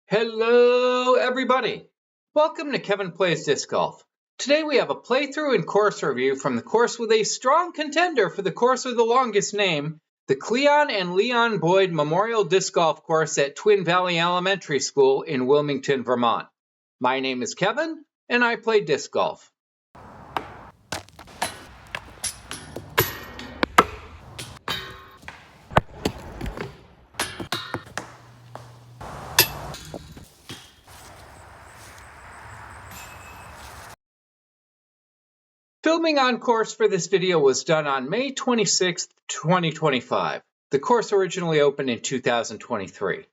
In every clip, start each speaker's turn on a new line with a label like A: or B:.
A: Hello everybody! Welcome to Kevin Plays Disc Golf. Today we have a playthrough and course review from the course with a strong contender for the course with the longest name, the Cleon and Leon Boyd Memorial Disc Golf Course at Twin Valley Elementary School in Wilmington, Vermont. My name is Kevin, and I play disc golf. Filming on course for this video was done on May 26, 2025. The course originally opened in 2023.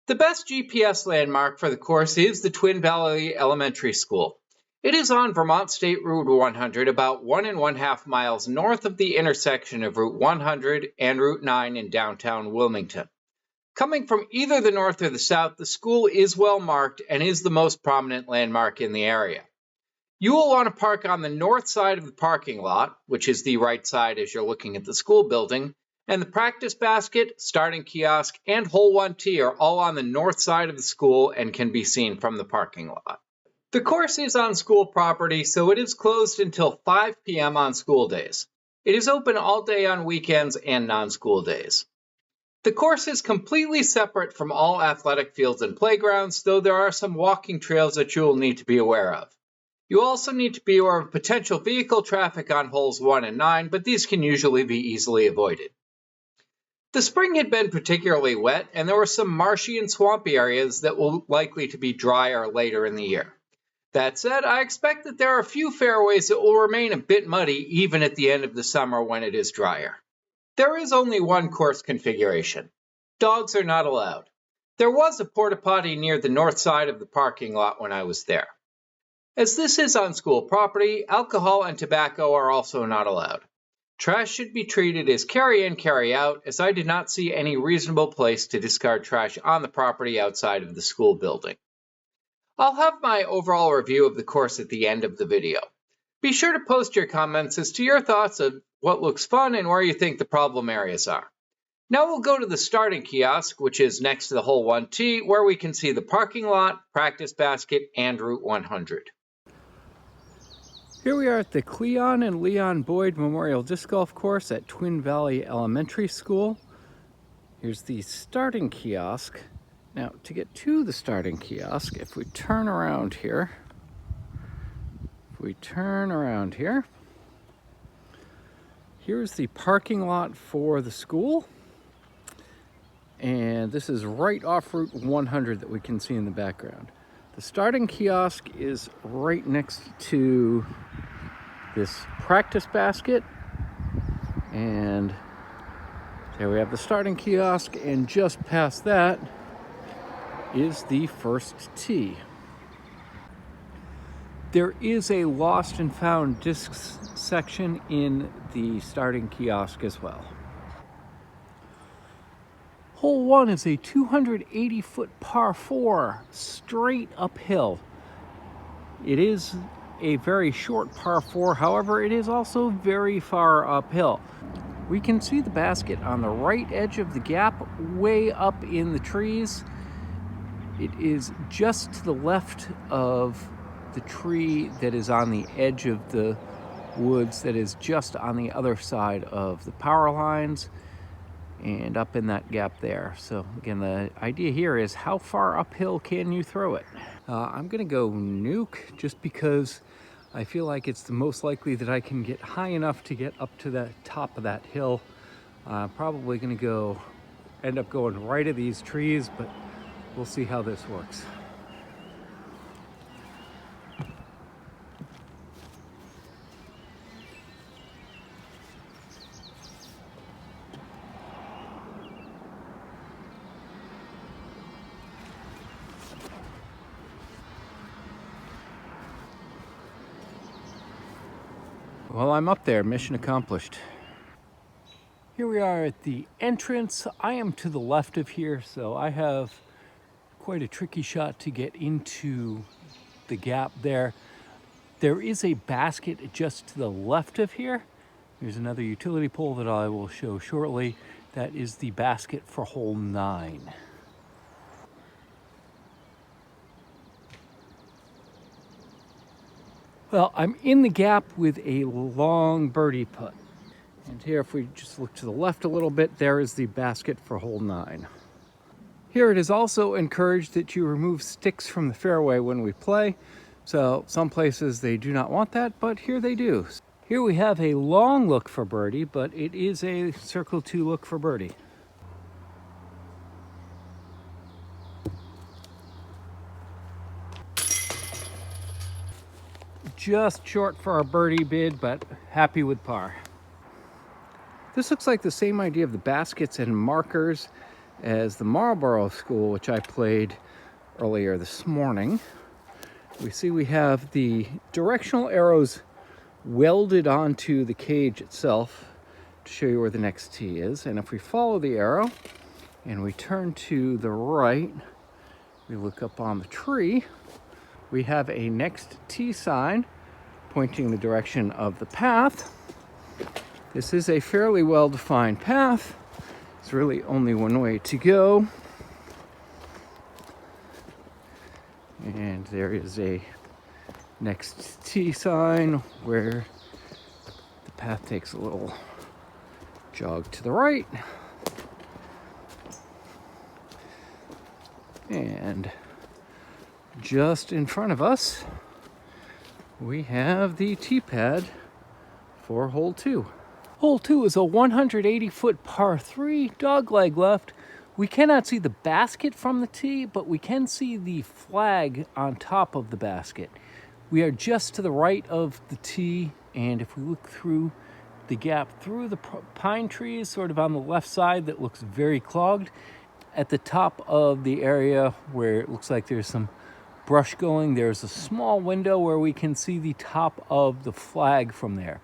A: The best GPS landmark for the course is the Twin Valley Elementary School. It is on Vermont State Route 100, about 1.5 miles north of the intersection of Route 100 and Route 9 in downtown Wilmington. Coming from either the north or the south, the school is well marked and is the most prominent landmark in the area. You will want to park on the north side of the parking lot, which is the right side as you're looking at the school building, and the practice basket, starting kiosk, and hole 1 tee are all on the north side of the school and can be seen from the parking lot. The course is on school property, so it is closed until 5 p.m. on school days. It is open all day on weekends and non-school days. The course is completely separate from all athletic fields and playgrounds, though there are some walking trails that you will need to be aware of. You also need to be aware of potential vehicle traffic on holes 1 and 9, but these can usually be easily avoided. The spring had been particularly wet, and there were some marshy and swampy areas that will likely to be drier later in the year. That said, I expect that there are a few fairways that will remain a bit muddy even at the end of the summer when it is drier. There is only one course configuration. Dogs are not allowed. There was a porta potty near the north side of the parking lot when I was there. As this is on school property, alcohol and tobacco are also not allowed. Trash should be treated as carry in, carry out, as I did not see any reasonable place to discard trash on the property outside of the school building. I'll have my overall review of the course at the end of the video. Be sure to post your comments as to your thoughts of what looks fun and where you think the problem areas are. Now we'll go to the starting kiosk, which is next to the hole 1 tee, where we can see the parking lot, practice basket, and Route 100. Here we are at the Cleon and Leon Boyd Memorial Disc Golf Course at Twin Valley Elementary School. Here's the starting kiosk. Now, to get to the starting kiosk, if we turn around here, here's the parking lot for the school. And this is right off Route 100 that we can see in the background. The starting kiosk is right next to this practice basket, and there we have the starting kiosk, and just past that is the first tee. There is a lost and found discs section in the starting kiosk as well. Hole 1 is a 280-foot par 4 straight uphill. It is a very short par 4, however, it is also very far uphill. We can see the basket on the right edge of the gap, way up in the trees. It is just to the left of the tree that is on the edge of the woods, that is just on the other side of the power lines, and up in that gap there. So again, the idea here is how far uphill can you throw it? I'm gonna go nuke, just because I feel like it's the most likely that I can get high enough to get up to the top of that hill. Probably gonna end up going right at these trees, but we'll see how this works. Well, I'm up there, mission accomplished. Here we are at the entrance. I am to the left of here, so I have quite a tricky shot to get into the gap there. There is a basket just to the left of here. There's another utility pole that I will show shortly. That is the basket for hole 9.
B: Well, I'm in the gap with a long birdie putt. And here, if we just look to the left a little bit, there is the basket for hole 9. Here it is also encouraged that you remove sticks from the fairway when we play. So some places they do not want that, but here they do. Here we have a long look for birdie, but it is a circle 2 look for birdie. Just short for our birdie bid, but happy with par. This looks like the same idea of the baskets and markers as the Marlboro School, which I played earlier this morning. We see we have the directional arrows welded onto the cage itself to show you where the next tee is. And if we follow the arrow and we turn to the right, we look up on the tree, we have a next tee sign pointing the direction of the path. This is a fairly well-defined path. There's really only one way to go. And there is a next tee sign where the path takes a little jog to the right. And just in front of us, we have the tee pad for hole 2. Hole 2 is a 180-foot par 3, dogleg left. We cannot see the basket from the tee, but we can see the flag on top of the basket. We are just to the right of the tee, and if we look through the gap through the pine trees, sort of on the left side that looks very clogged, at the top of the area where it looks like there's some brush going, there's a small window where we can see the top of the flag from there.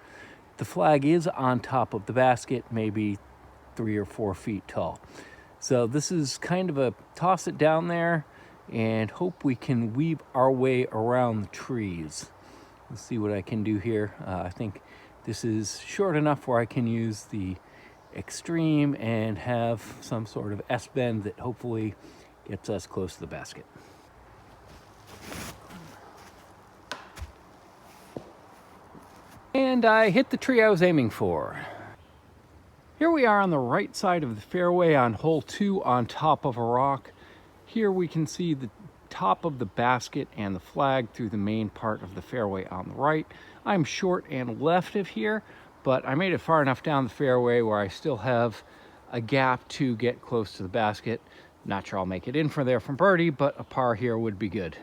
B: The flag is on top of the basket, maybe 3 or 4 feet tall. So this is kind of a toss it down there and hope we can weave our way around the trees. Let's see what I can do here. I think this is short enough where I can use the extreme and have some sort of S-bend that hopefully gets us close to the basket. And I hit the tree I was aiming for. Here we are on the right side of the fairway on hole 2 on top of a rock. Here we can see the top of the basket and the flag through the main part of the fairway on the right. I'm short and left of here, but I made it far enough down the fairway where I still have a gap to get close to the basket. Not sure I'll make it in for there from birdie, but a par here would be good.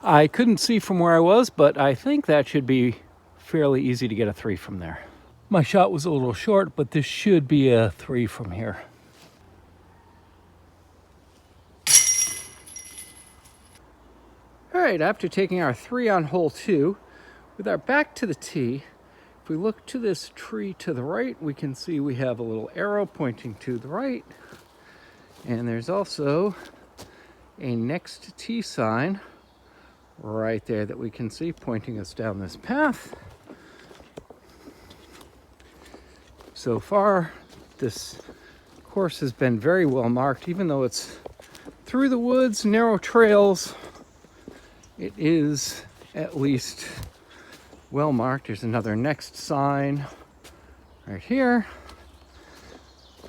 B: I couldn't see from where I was, but I think that should be fairly easy to get a 3 from there. My shot was a little short, but this should be a 3 from here. All right, after taking our 3 on hole 2, with our back to the tee, if we look to this tree to the right, we can see we have a little arrow pointing to the right. And there's also a next tee sign right there that we can see pointing us down this path. So far, this course has been very well marked, even though it's through the woods, narrow trails. It is at least well marked. There's another next sign right here,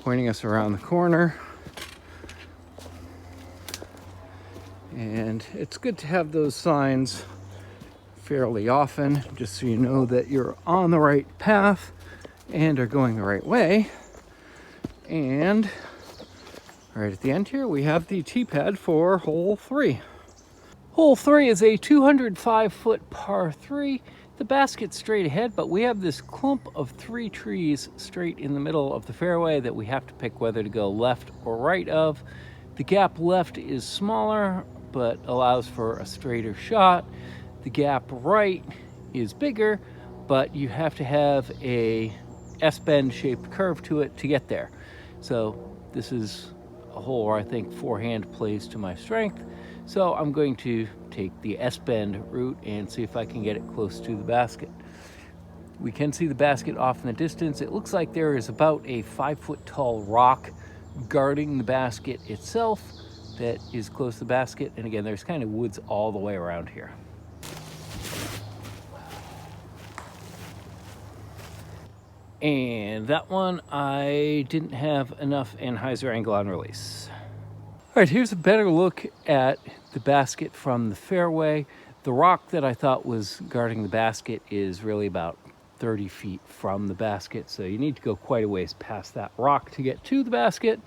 B: pointing us around the corner. And it's good to have those signs fairly often, just so you know that you're on the right path and are going the right way. And right at the end here, we have the tee pad for hole 3. Hole 3 is a 205-foot par 3. The basket's straight ahead, but we have this clump of 3 trees straight in the middle of the fairway that we have to pick whether to go left or right of. The gap left is smaller, but allows for a straighter shot. The gap right is bigger, but you have to have a S-bend shaped curve to it to get there. So this is a hole where I think forehand plays to my strength. So I'm going to take the S-bend route and see if I can get it close to the basket. We can see the basket off in the distance. It looks like there is about a 5-foot tall rock guarding the basket itself, that is close to the basket. And again, there's kind of woods all the way around here. And that one, I didn't have enough anhyzer angle on release. All right, here's a better look at the basket from the fairway. The rock that I thought was guarding the basket is really about 30 feet from the basket, so you need to go quite a ways past that rock to get to the basket.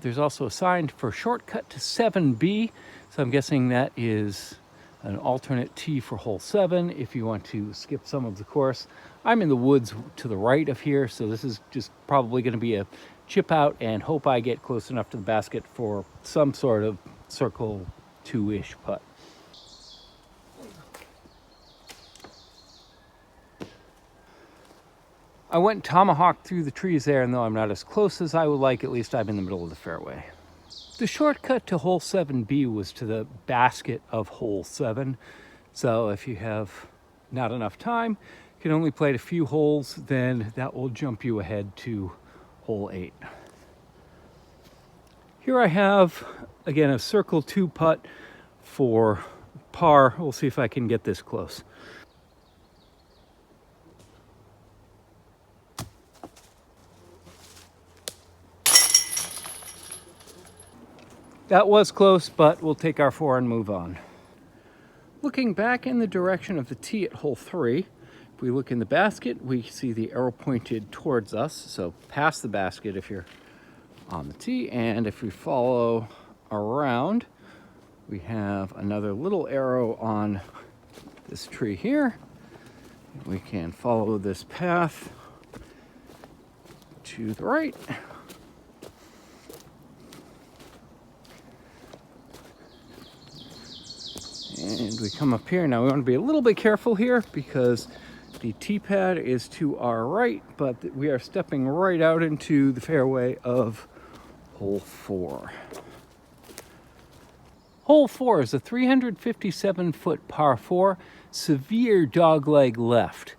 B: There's also a sign for shortcut to 7B, so I'm guessing that is an alternate tee for hole 7 if you want to skip some of the course. I'm in the woods to the right of here, so this is just probably going to be a chip out and hope I get close enough to the basket for some sort of circle 2-ish putt. I went tomahawk through the trees there, and though I'm not as close as I would like, at least I'm in the middle of the fairway. The shortcut to hole 7B was to the basket of hole 7. So if you have not enough time, you can only play a few holes, then that will jump you ahead to hole 8. Here I have, again, a circle 2 putt for par. We'll see if I can get this close. That was close, but we'll take our 4 and move on. Looking back in the direction of the tee at hole 3, if we look in the basket, we see the arrow pointed towards us, so past the basket if you're on the tee, and if we follow around, we have another little arrow on this tree here. We can follow this path to the right. And we come up here. Now we want to be a little bit careful here because the tee pad is to our right, but we are stepping right out into the fairway of hole 4. Hole 4 is a 357-foot par 4, severe dogleg left.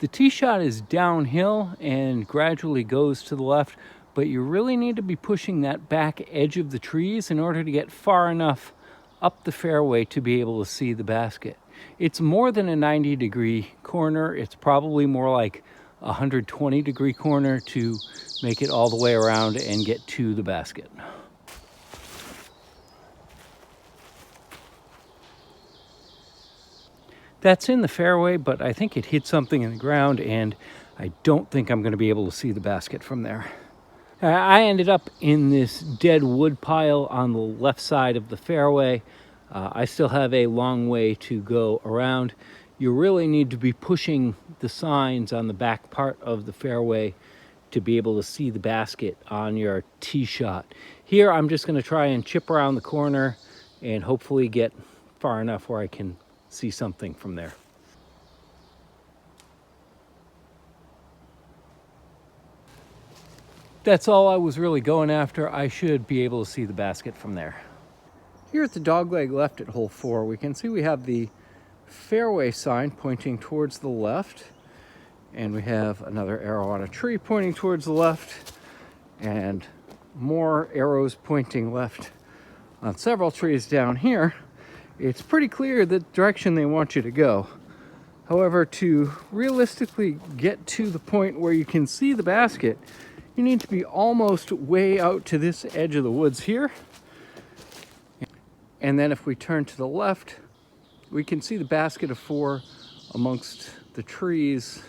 B: The tee shot is downhill and gradually goes to the left, but you really need to be pushing that back edge of the trees in order to get far enough up the fairway to be able to see the basket. It's more than a 90-degree corner. It's probably more like a 120-degree corner to make it all the way around and get to the basket. That's in the fairway, but I think it hit something in the ground, and I don't think I'm going to be able to see the basket from there. I ended up in this dead wood pile on the left side of the fairway. I still have a long way to go around. You really need to be pushing the signs on the back part of the fairway to be able to see the basket on your tee shot. Here, I'm just going to try and chip around the corner and hopefully get far enough where I can see something from there. That's all I was really going after. I should be able to see the basket from there. Here at the dogleg left at hole 4, we can see we have the fairway sign pointing towards the left, and we have another arrow on a tree pointing towards the left, and more arrows pointing left on several trees down here. It's pretty clear the direction they want you to go. However, to realistically get to the point where you can see the basket, you need to be almost way out to this edge of the woods here. And then if we turn to the left, we can see the basket of 4 amongst the trees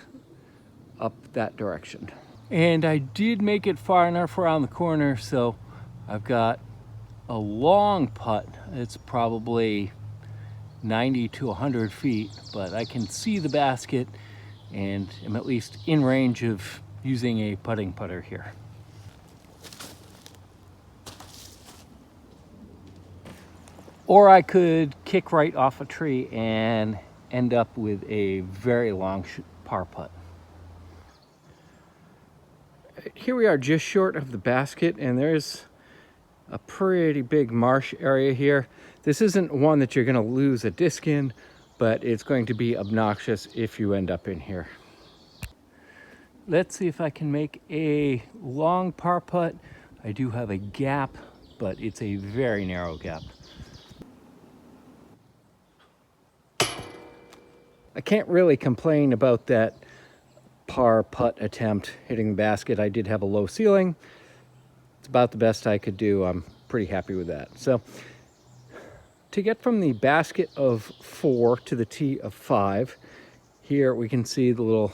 B: up that direction. And I did make it far enough around the corner, so I've got a long putt. It's probably 90 to 100 feet, but I can see the basket and am at least in range of using a putting putter here. Or I could kick right off a tree and end up with a very long par putt. Here we are just short of the basket, and there's a pretty big marsh area here. This isn't one that you're going to lose a disc in, but it's going to be obnoxious if you end up in here. Let's see if I can make a long par putt. I do have a gap but it's a very narrow gap. I can't really complain about that par putt attempt hitting the basket. I did have a low ceiling. It's about the best I could do. I'm pretty happy with that. So to get from the basket of 4 to the tee of 5, here we can see the little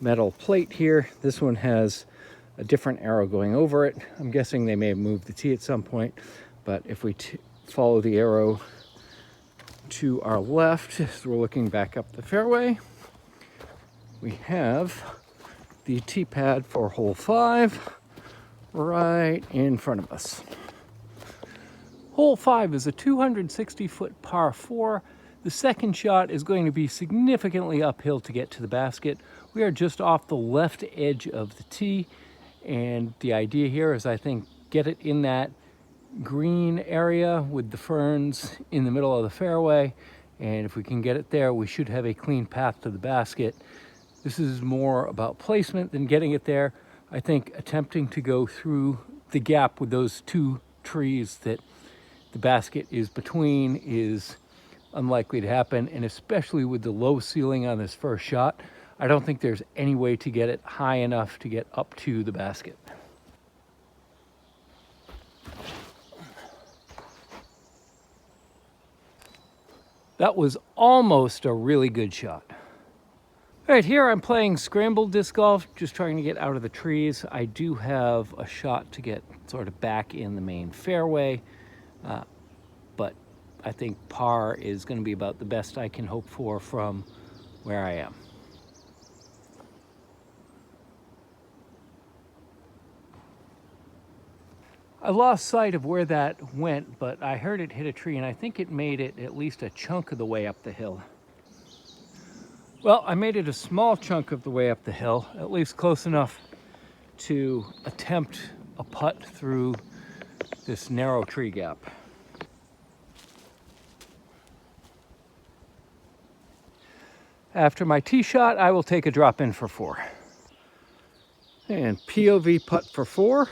B: metal plate here. This one has a different arrow going over it. I'm guessing they may have moved the tee at some point, but if we follow the arrow to our left, as we're looking back up the fairway, we have the tee pad for hole 5 right in front of us. Hole 5 is a 260-foot par 4. The second shot is going to be significantly uphill to get to the basket. We are just off the left edge of the tee, and the idea here is, I think, get it in that green area with the ferns in the middle of the fairway, and if we can get it there, we should have a clean path to the basket. This is more about placement than getting it there. I think attempting to go through the gap with those 2 trees that the basket is between is unlikely to happen, and especially with the low ceiling on this first shot, I don't think there's any way to get it high enough to get up to the basket. That was almost a really good shot. All right, here I'm playing scramble disc golf, just trying to get out of the trees. I do have a shot to get sort of back in the main fairway, but I think par is going to be about the best I can hope for from where I am. I lost sight of where that went, but I heard it hit a tree, and I think it made it at least a chunk of the way up the hill. Well, I made it a small chunk of the way up the hill, at least close enough to attempt a putt through this narrow tree gap. After my tee shot, I will take a drop in for 4. And POV putt for 4.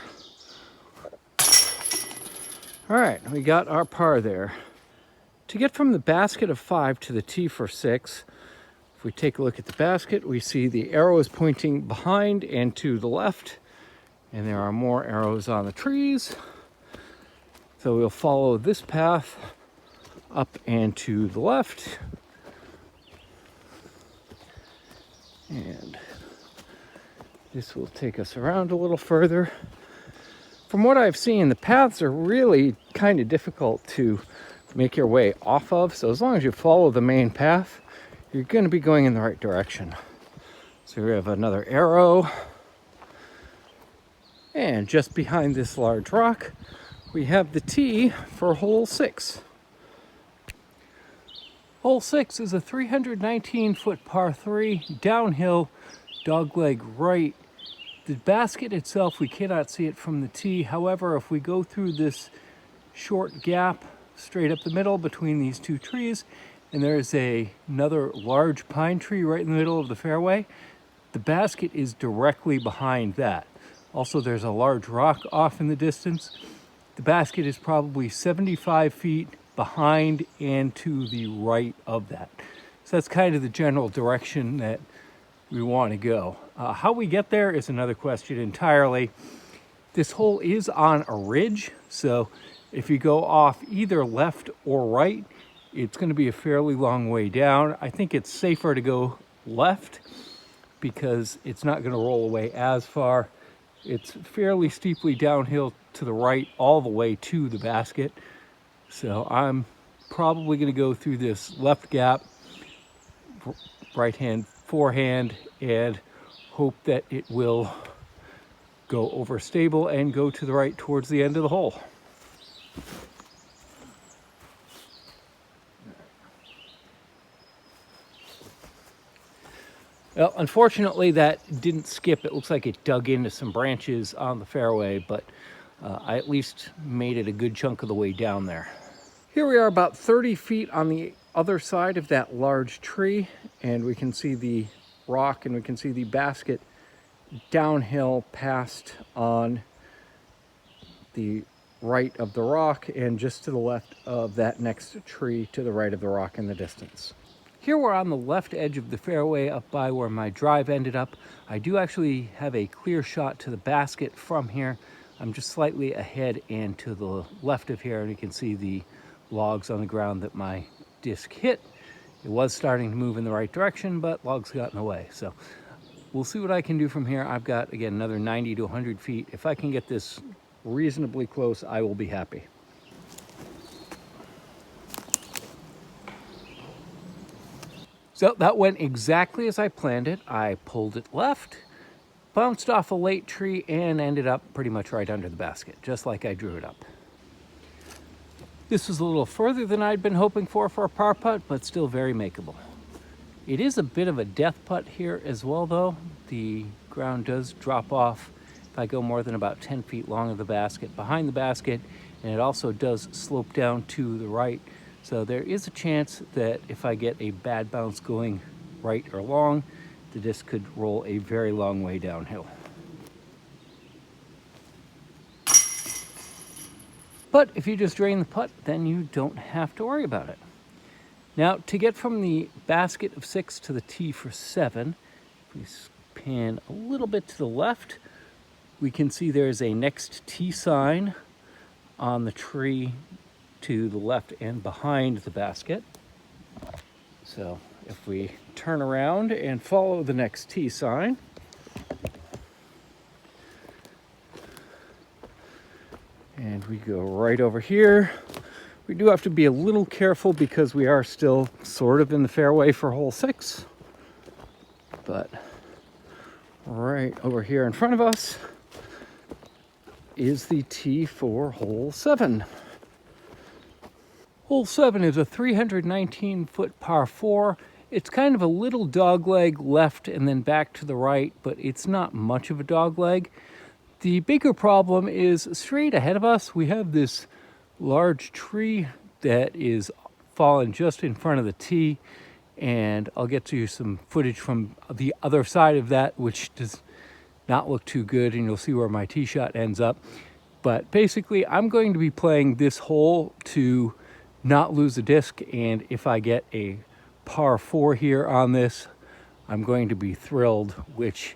B: All right, we got our par there. To get from the basket of 5 to the tee for 6, if we take a look at the basket, we see the arrow is pointing behind and to the left, and there are more arrows on the trees. So we'll follow this path up and to the left. And this will take us around a little further. From what I've seen, the paths are really kind of difficult to make your way off of. So as long as you follow the main path, you're going to be going in the right direction. So we have another arrow. And just behind this large rock, we have the tee for hole 6. Hole 6 is a 319-foot par 3, downhill, dogleg right. The basket itself, we cannot see it from the tee. However, if we go through this short gap straight up the middle between these 2 trees, and there's another large pine tree right in the middle of the fairway, the basket is directly behind that. Also, there's a large rock off in the distance. The basket is probably 75 feet behind and to the right of that. So that's kind of the general direction that we want to go. How we get there is another question entirely. This hole is on a ridge, so if you go off either left or right, it's going to be a fairly long way down. I think it's safer to go left because it's not going to roll away as far. It's fairly steeply downhill to the right all the way to the basket. So I'm probably going to go through this left gap, right hand, forehand, and hope that it will go over stable and go to the right towards the end of the hole. Well, unfortunately, that didn't skip. It looks like it dug into some branches on the fairway, but I at least made it a good chunk of the way down there. Here we are about 30 feet on the other side of that large tree, and we can see the rock and we can see the basket downhill past on the right of the rock and just to the left of that next tree to the right of the rock in the distance. Here we're on the left edge of the fairway up by where my drive ended up. I do actually have a clear shot to the basket from here. I'm just slightly ahead and to the left of here, and you can see the logs on the ground that my disc hit. It was starting to move in the right direction, but logs got in the way. So we'll see what I can do from here. I've got, again, another 90 to 100 feet. If I can get this reasonably close, I will be happy. So that went exactly as I planned it. I pulled it left, bounced off a late tree, and ended up pretty much right under the basket, just like I drew it up. This was a little further than I'd been hoping for a par putt, but still very makeable. It is a bit of a death putt here as well, though. The ground does drop off if I go more than about 10 feet long of the basket, behind the basket, and it also does slope down to the right. So there is a chance that if I get a bad bounce going right or long, the disc could roll a very long way downhill. But if you just drain the putt, then you don't have to worry about it. Now, to get from the basket of 6 to the tee for 7, if we pan a little bit to the left, we can see there's a next tee sign on the tree to the left and behind the basket. So if we turn around and follow the next tee sign, and we go right over here. We do have to be a little careful because we are still sort of in the fairway for hole 6. But right over here in front of us is the tee for hole 7. Hole 7 is a 319-foot par 4. It's kind of a little dogleg left and then back to the right, but it's not much of a dogleg. The bigger problem is straight ahead of us, we have this large tree that is fallen just in front of the tee, and I'll get to you some footage from the other side of that, which does not look too good, and you'll see where my tee shot ends up. But basically, I'm going to be playing this hole to not lose a disc, and if I get a par 4 here on this, I'm going to be thrilled, which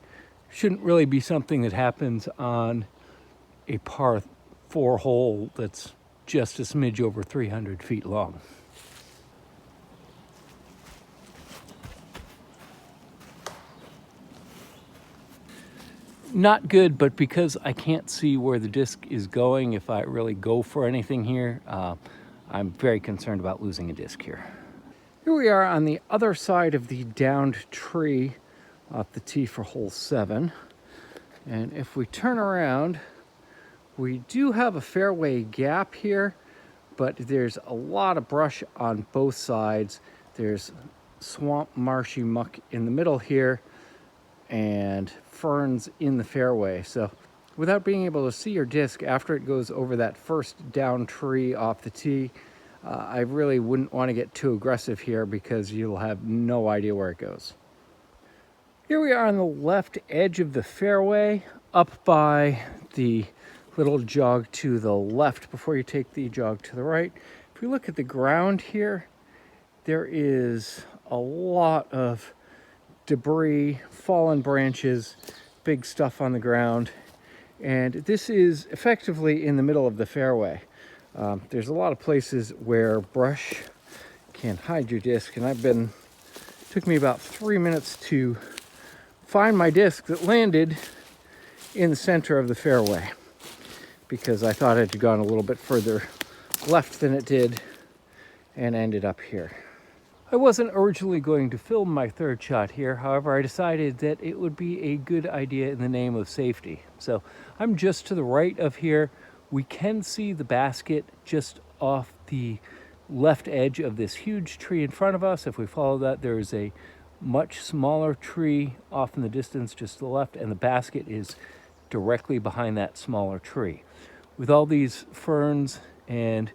B: shouldn't really be something that happens on a par 4 hole that's just a smidge over 300 feet long. Not good, but because I can't see where the disc is going if I really go for anything here, I'm very concerned about losing a disc here. Here we are on the other side of the downed tree off the tee for hole 7. And if we turn around, we do have a fairway gap here, but there's a lot of brush on both sides. There's swamp marshy muck in the middle here and ferns in the fairway. So without being able to see your disc after it goes over that first down tree off the tee, I really wouldn't want to get too aggressive here because you'll have no idea where it goes. Here we are on the left edge of the fairway, up by the little jog to the left before you take the jog to the right. If we look at the ground here, there is a lot of debris, fallen branches, big stuff on the ground, and this is effectively in the middle of the fairway. There's a lot of places where brush can hide your disc, and took me about 3 minutes to find my disc that landed in the center of the fairway, because I thought it had gone a little bit further left than it did and ended up here. I wasn't originally going to film my third shot here, however, I decided that it would be a good idea in the name of safety. So I'm just to the right of here. We can see the basket just off the left edge of this huge tree in front of us. If we follow that, there's a much smaller tree off in the distance just to the left, and the basket is directly behind that smaller tree. With all these ferns and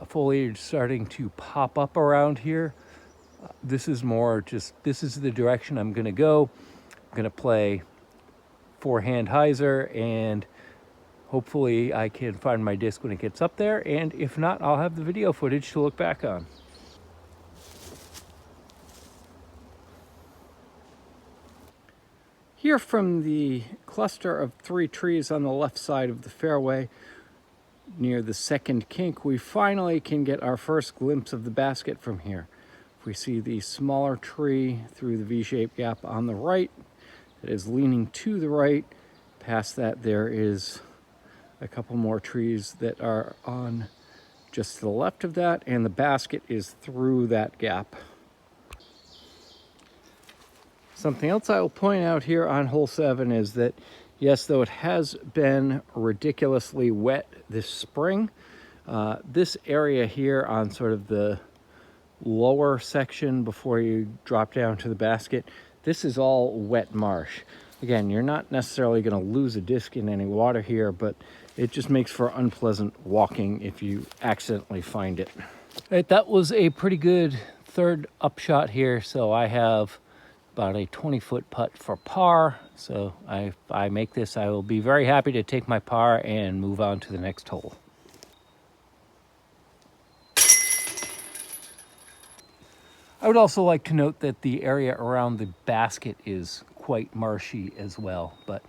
B: foliage starting to pop up around here, this is the direction I'm going to go. I'm going to play forehand hyzer and Hopefully I can find my disc when it gets up there, and if not, I'll have the video footage to look back on. Here from the cluster of 3 trees on the left side of the fairway near the second kink, we finally can get our first glimpse of the basket from here. If we see the smaller tree through the V-shaped gap on the right, that is leaning to the right. Past that there is a couple more trees that are on just to the left of that, and the basket is through that gap. Something else I will point out here on hole 7 is that, yes, though it has been ridiculously wet this spring, this area here on sort of the lower section before you drop down to the basket, this is all wet marsh. Again, you're not necessarily going to lose a disc in any water here, but it just makes for unpleasant walking if you accidentally find it. Right, that was a pretty good third upshot here, so I have about a 20-foot putt for par. So if I make this, I will be very happy to take my par and move on to the next hole. I would also like to note that the area around the basket is quite marshy as well, but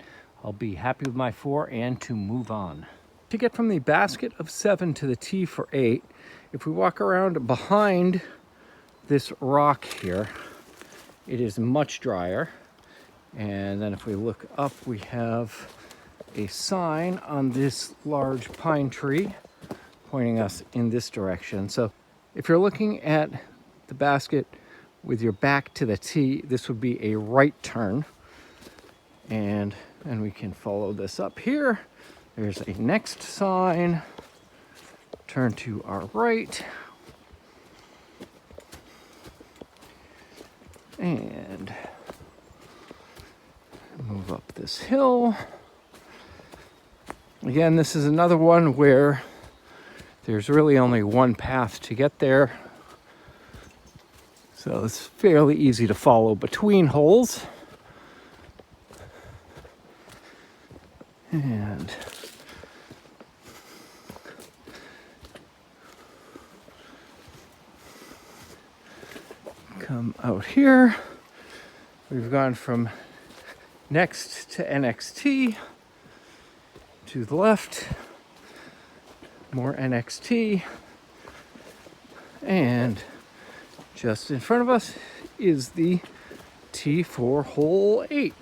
B: I'll be happy with my 4 and to move on. To get from the basket of 7 to the tee for 8, if we walk around behind this rock here, it is much drier. And then if we look up, we have a sign on this large pine tree pointing us in this direction. So if you're looking at the basket with your back to the tee, this would be a right turn. And we can follow this up here. There's a next sign. Turn to our right. And move up this hill. Again, this is another one where there's really only one path to get there. So it's fairly easy to follow between holes. And come out here. We've gone from next to NXT to the left, more NXT, and just in front of us is the tee for hole 8.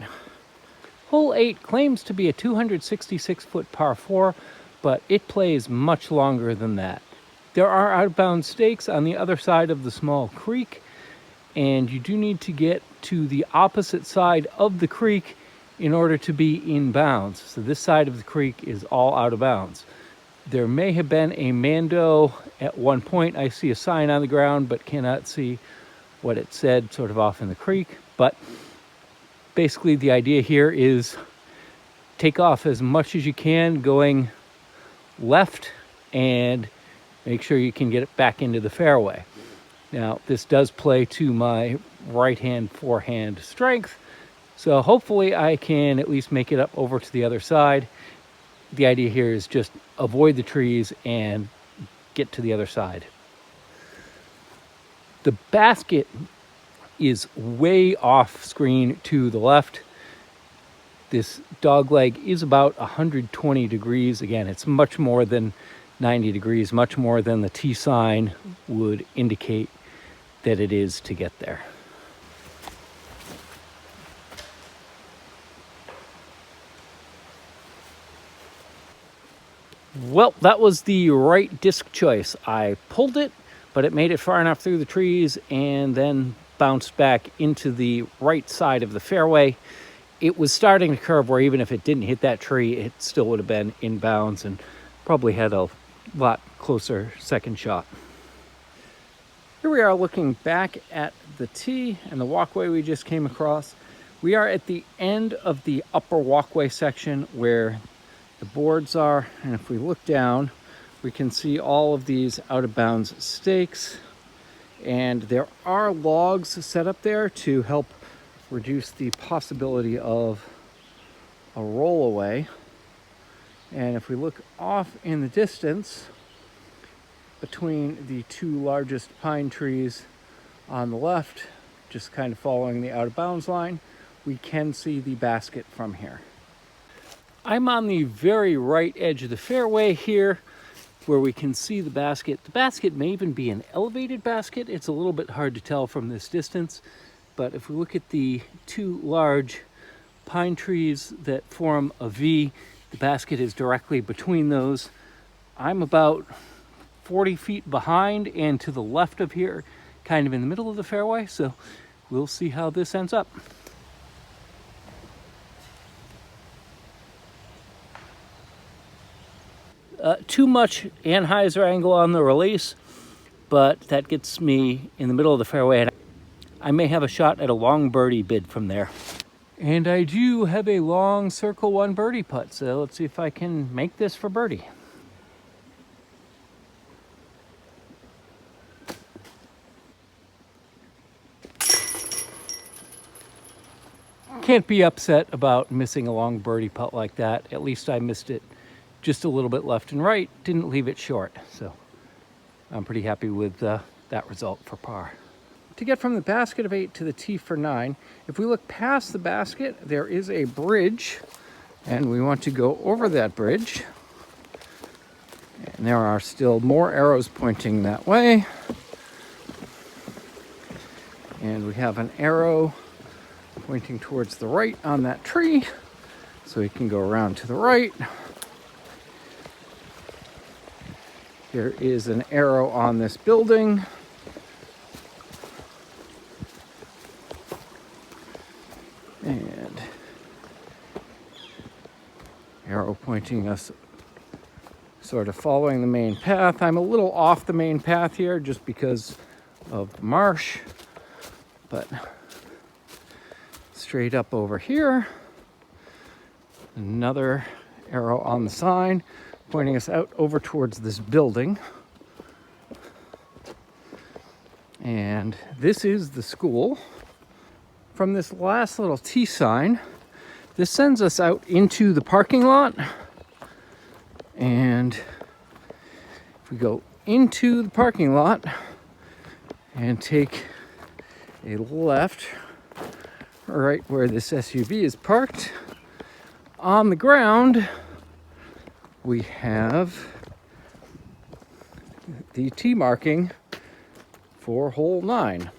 B: Hole 8 claims to be a 266-foot par 4, but it plays much longer than that. There are outbound stakes on the other side of the small creek, and you do need to get to the opposite side of the creek in order to be in bounds. So this side of the creek is all out of bounds. There may have been a Mando at one point. I see a sign on the ground, but cannot see what it said sort of off in the creek. But basically the idea here is take off as much as you can going left and make sure you can get it back into the fairway. Now, this does play to my right-hand forehand strength, so hopefully I can at least make it up over to the other side. The idea here is just avoid the trees and get to the other side. The basket is way off screen to the left. This dog leg is about 120 degrees. Again, it's much more than 90 degrees, much more than the T sign would indicate that it is to get there. Well, that was the right disc choice. I pulled it, but it made it far enough through the trees and then bounced back into the right side of the fairway. It was starting to curve where even if it didn't hit that tree, it still would have been in bounds and probably had a lot closer second shot. Here we are looking back at the tee and the walkway we just came across. We are at the end of the upper walkway section where the boards are, and if we look down, we can see all of these out of bounds stakes, and there are logs set up there to help reduce the possibility of a rollaway. And if we look off in the distance between the two largest pine trees on the left, just kind of following the out of bounds line, we can see the basket from here. I'm on the very right edge of the fairway here where we can see the basket. The basket may even be an elevated basket. It's a little bit hard to tell from this distance, but if we look at the two large pine trees that form a V, the basket is directly between those. I'm about 40 feet behind and to the left of here, kind of in the middle of the fairway, so we'll see how this ends up. Too much anhyzer angle on the release, but that gets me in the middle of the fairway, and I may have a shot at a long birdie bid from there. And I do have a long circle one birdie putt, so let's see if I can make this for birdie. Can't be upset about missing a long birdie putt like that. At least I missed it just a little bit left and right, didn't leave it short. So I'm pretty happy with that result for par. To get from the basket of 8 to the tee for 9, if we look past the basket, there is a bridge, and we want to go over that bridge. And there are still more arrows pointing that way. And we have an arrow pointing towards the right on that tree, so we can go around to the right. Here is an arrow on this building. And arrow pointing us sort of following the main path. I'm a little off the main path here just because of the marsh, but straight up over here, another arrow on the sign pointing us out over towards this building. And this is the school. From this last little T sign, this sends us out into the parking lot. And if we go into the parking lot and take a left, right where this SUV is parked, on the ground, we have the T marking for hole 9.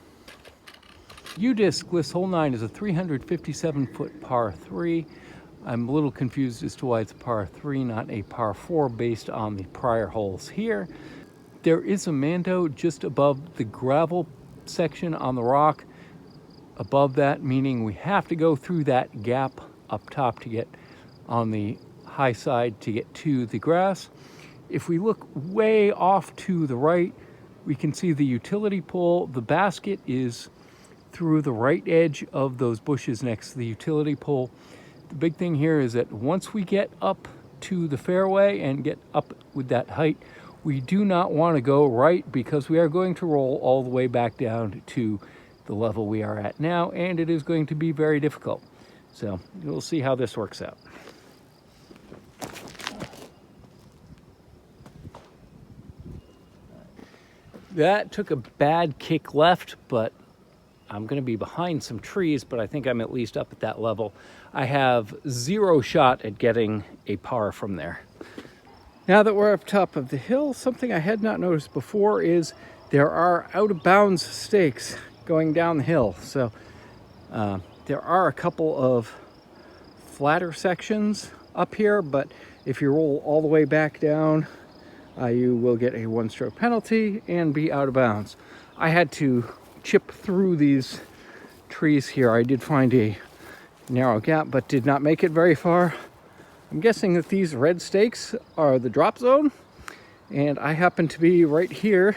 B: U-disc lists hole 9 as a 357-foot par 3. I'm a little confused as to why it's a par 3, not a par 4, based on the prior holes here. There is a Mando just above the gravel section on the rock. Above that, meaning we have to go through that gap up top to get on the high side to get to the grass. If we look way off to the right, we can see the utility pole. The basket is through the right edge of those bushes next to the utility pole. The big thing here is that once we get up to the fairway and get up with that height, we do not want to go right, because we are going to roll all the way back down to the level we are at now, and it is going to be very difficult. So we'll see how this works out. That took a bad kick left, but I'm going to be behind some trees, but I think I'm at least up at that level. I have zero shot at getting a par from there. Now that we're up top of the hill, something I had not noticed before is there are out of bounds stakes going down the hill. So there are a couple of flatter sections up here, but if you roll all the way back down, you will get a one-stroke penalty and be out of bounds. I had to chip through these trees here. I did find a narrow gap, but did not make it very far. I'm guessing that these red stakes are the drop zone, and I happen to be right here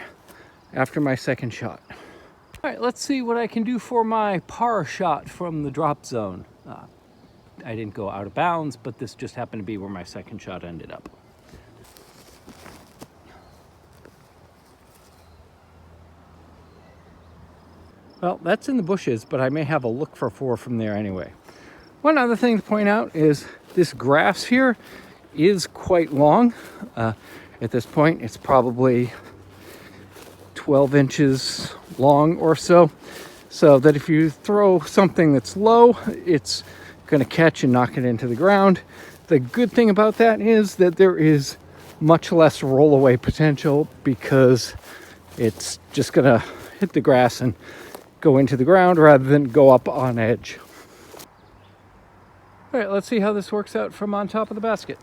B: after my second shot. All right, let's see what I can do for my par shot from the drop zone. I didn't go out of bounds, but this just happened to be where my second shot ended up. Well, that's in the bushes, but I may have a look for 4 from there anyway. One other thing to point out is this grass here is quite long. At this point, it's probably 12 inches long or so. So that if you throw something that's low, it's going to catch and knock it into the ground. The good thing about that is that there is much less rollaway potential because it's just going to hit the grass and go into the ground rather than go up on edge. All right, let's see how this works out from on top of the basket.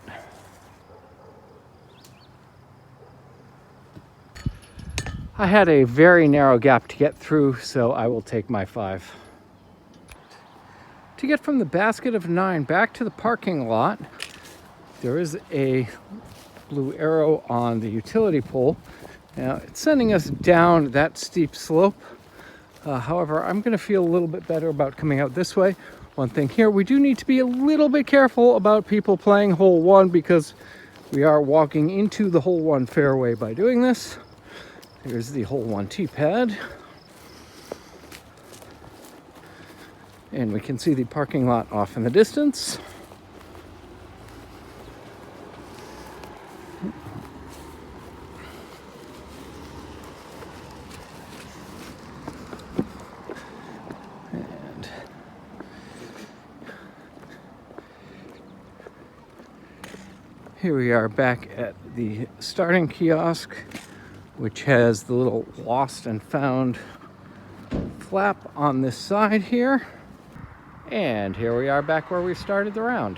B: I had a very narrow gap to get through, so I will take my 5. To get from the basket of 9 back to the parking lot, there is a blue arrow on the utility pole. Now, it's sending us down that steep slope. However, I'm going to feel a little bit better about coming out this way. One thing here, we do need to be a little bit careful about people playing hole 1 because we are walking into the hole 1 fairway by doing this. Here's the hole 1 tee pad. And we can see the parking lot off in the distance. And here we are back at the starting kiosk, which has the little lost and found flap on this side here. And here we are back where we started the round.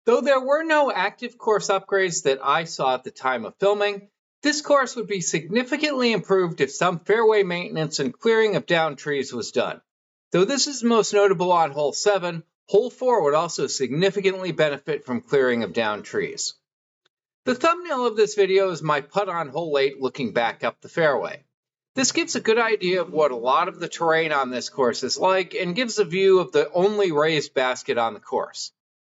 A: Though there were no active course upgrades that I saw at the time of filming, this course would be significantly improved if some fairway maintenance and clearing of downed trees was done. Though this is most notable on hole 7, hole 4 would also significantly benefit from clearing of downed trees. The thumbnail of this video is my putt on hole 8 looking back up the fairway. This gives a good idea of what a lot of the terrain on this course is like and gives a view of the only raised basket on the course.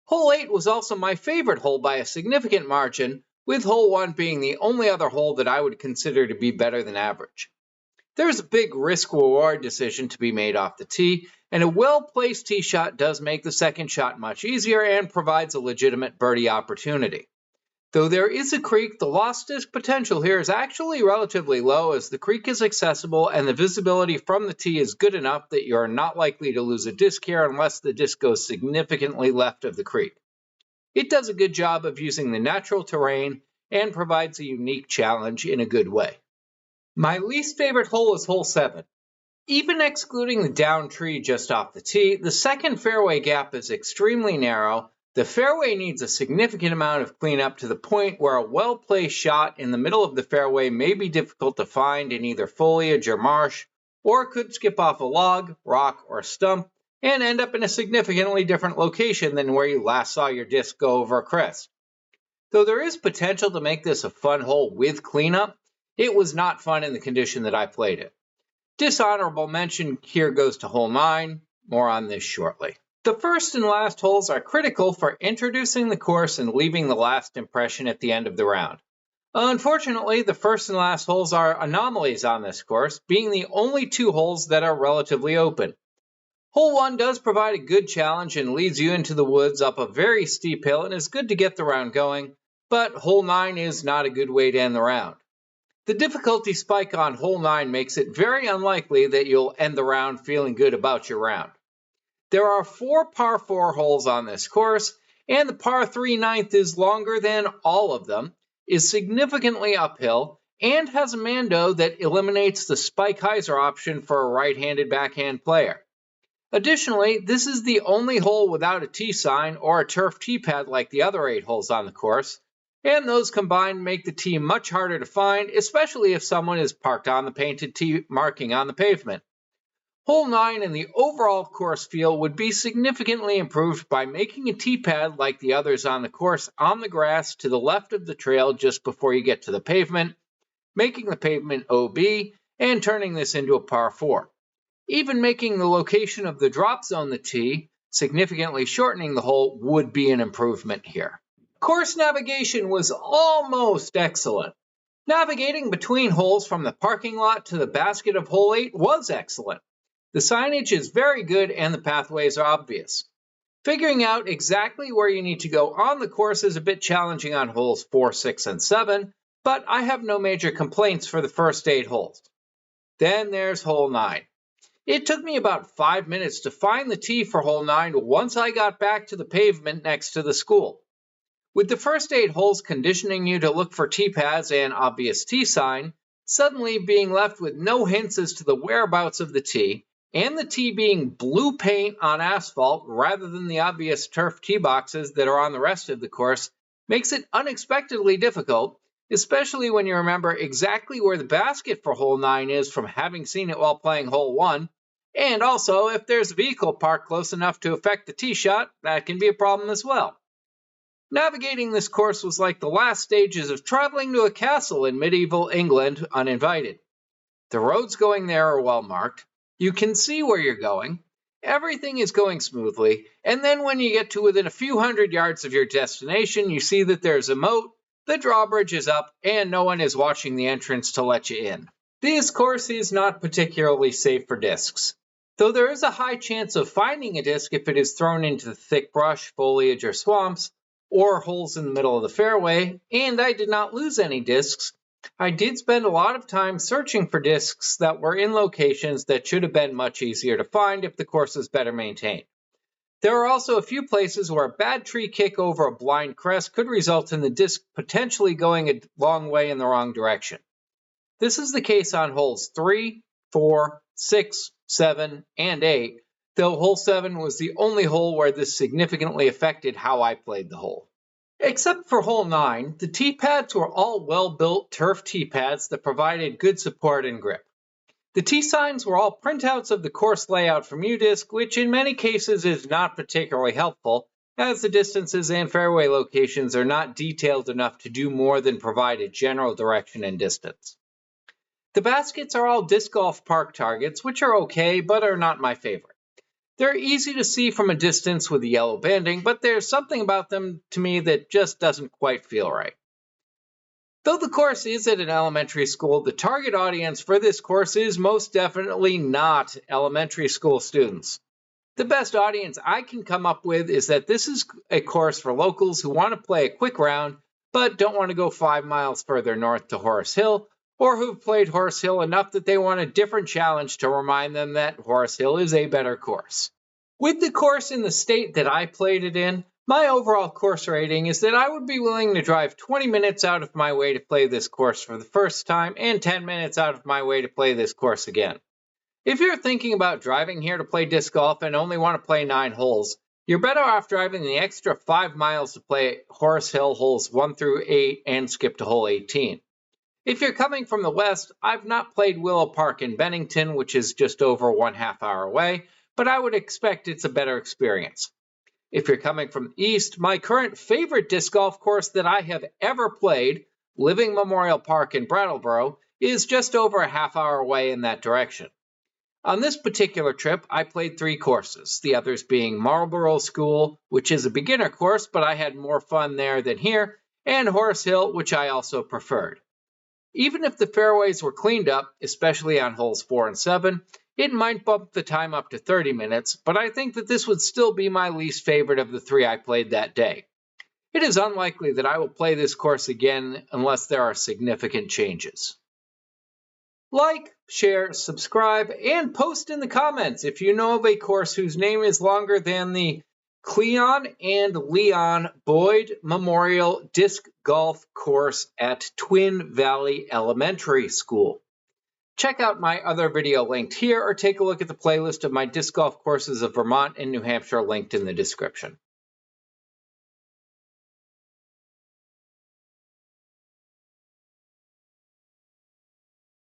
A: Hole 8 was also my favorite hole by a significant margin, with hole 1 being the only other hole that I would consider to be better than average. There is a big risk-reward decision to be made off the tee, and a well-placed tee shot does make the second shot much easier and provides a legitimate birdie opportunity. Though there is a creek, the lost disc potential here is actually relatively low as the creek is accessible and the visibility from the tee is good enough that you are not likely to lose a disc here unless the disc goes significantly left of the creek. It does a good job of using the natural terrain and provides a unique challenge in a good way. My least favorite hole is hole 7. Even excluding the downed tree just off the tee, the second fairway gap is extremely narrow. The fairway needs a significant amount of cleanup to the point where a well-placed shot in the middle of the fairway may be difficult to find in either foliage or marsh, or could skip off a log, rock, or stump and end up in a significantly different location than where you last saw your disc go over a crest. Though there is potential to make this a fun hole with cleanup, it was not fun in the condition that I played it. Dishonorable mention here goes to hole 9, more on this shortly. The first and last holes are critical for introducing the course and leaving the last impression at the end of the round. Unfortunately, the first and last holes are anomalies on this course, being the only 2 holes that are relatively open. Hole 1 does provide a good challenge and leads you into the woods up a very steep hill and is good to get the round going, but hole 9 is not a good way to end the round. The difficulty spike on hole 9 makes it very unlikely that you'll end the round feeling good about your round. There are 4 par 4 holes on this course, and the par 3 ninth is longer than all of them, is significantly uphill, and has a mando that eliminates the spike hyzer option for a right-handed backhand player. Additionally, this is the only hole without a tee sign or a turf tee pad like the other 8 holes on the course, and those combined make the tee much harder to find, especially if someone is parked on the painted tee marking on the pavement. Hole 9 and the overall course feel would be significantly improved by making a tee pad like the others on the course on the grass to the left of the trail just before you get to the pavement, making the pavement OB, and turning this into a par 4. Even making the location of the drop zone the tee, significantly shortening the hole, would be an improvement here. Course navigation was almost excellent. Navigating between holes from the parking lot to the basket of hole 8 was excellent. The signage is very good and the pathways are obvious. Figuring out exactly where you need to go on the course is a bit challenging on holes 4, 6, and 7, but I have no major complaints for the first 8 holes. Then there's hole 9. It took me about 5 minutes to find the tee for hole 9 once I got back to the pavement next to the school. With the first 8 holes conditioning you to look for tee pads and obvious tee sign, suddenly being left with no hints as to the whereabouts of the tee, and the tee being blue paint on asphalt rather than the obvious turf tee boxes that are on the rest of the course, makes it unexpectedly difficult, especially when you remember exactly where the basket for hole 9 is from having seen it while playing hole 1, and also if there's a vehicle parked close enough to affect the tee shot, that can be a problem as well. Navigating this course was like the last stages of traveling to a castle in medieval England uninvited. The roads going there are well marked, you can see where you're going, everything is going smoothly, and then when you get to within a few hundred yards of your destination, you see that there's a moat, the drawbridge is up, and no one is watching the entrance to let you in. This course is not particularly safe for discs, though there is a high chance of finding a disc if it is thrown into thick brush, foliage, or swamps, or holes in the middle of the fairway, and I did not lose any discs. I did spend a lot of time searching for discs that were in locations that should have been much easier to find if the course was better maintained. There are also a few places where a bad tree kick over a blind crest could result in the disc potentially going a long way in the wrong direction. This is the case on holes 3, 4, 6, 7, and 8, though hole 7 was the only hole where this significantly affected how I played the hole. Except for hole 9, the tee pads were all well-built turf tee pads that provided good support and grip. The tee signs were all printouts of the course layout from UDisc, which in many cases is not particularly helpful, as the distances and fairway locations are not detailed enough to do more than provide a general direction and distance. The baskets are all disc golf park targets, which are okay, but are not my favorite. They're easy to see from a distance with the yellow banding, but there's something about them to me that just doesn't quite feel right. Though the course is at an elementary school, the target audience for this course is most definitely not elementary school students. The best audience I can come up with is that this is a course for locals who want to play a quick round, but don't want to go 5 miles further north to Horace Hill, or who've played Horace Hill enough that they want a different challenge to remind them that Horace Hill is a better course. With the course in the state that I played it in, my overall course rating is that I would be willing to drive 20 minutes out of my way to play this course for the first time and 10 minutes out of my way to play this course again. If you're thinking about driving here to play disc golf and only want to play 9 holes, you're better off driving the extra 5 miles to play Horace Hill holes 1 through 8 and skip to hole 18. If you're coming from the west, I've not played Willow Park in Bennington, which is just over 1/2 hour away, but I would expect it's a better experience. If you're coming from the east, my current favorite disc golf course that I have ever played, Living Memorial Park in Brattleboro, is just over a 1/2 hour away in that direction. On this particular trip, I played 3 courses, the others being Marlborough School, which is a beginner course, but I had more fun there than here, and Horace Hill, which I also preferred. Even if the fairways were cleaned up, especially on holes 4 and 7, it might bump the time up to 30 minutes, but I think that this would still be my least favorite of the 3 I played that day. It is unlikely that I will play this course again unless there are significant changes. Like, share, subscribe, and post in the comments if you know of a course whose name is longer than the Cleon and Leon Boyd Memorial Disc Golf Course at Twin Valley Elementary School. Check out my other video linked here, or take a look at the playlist of my disc golf courses of Vermont and New Hampshire linked in the description.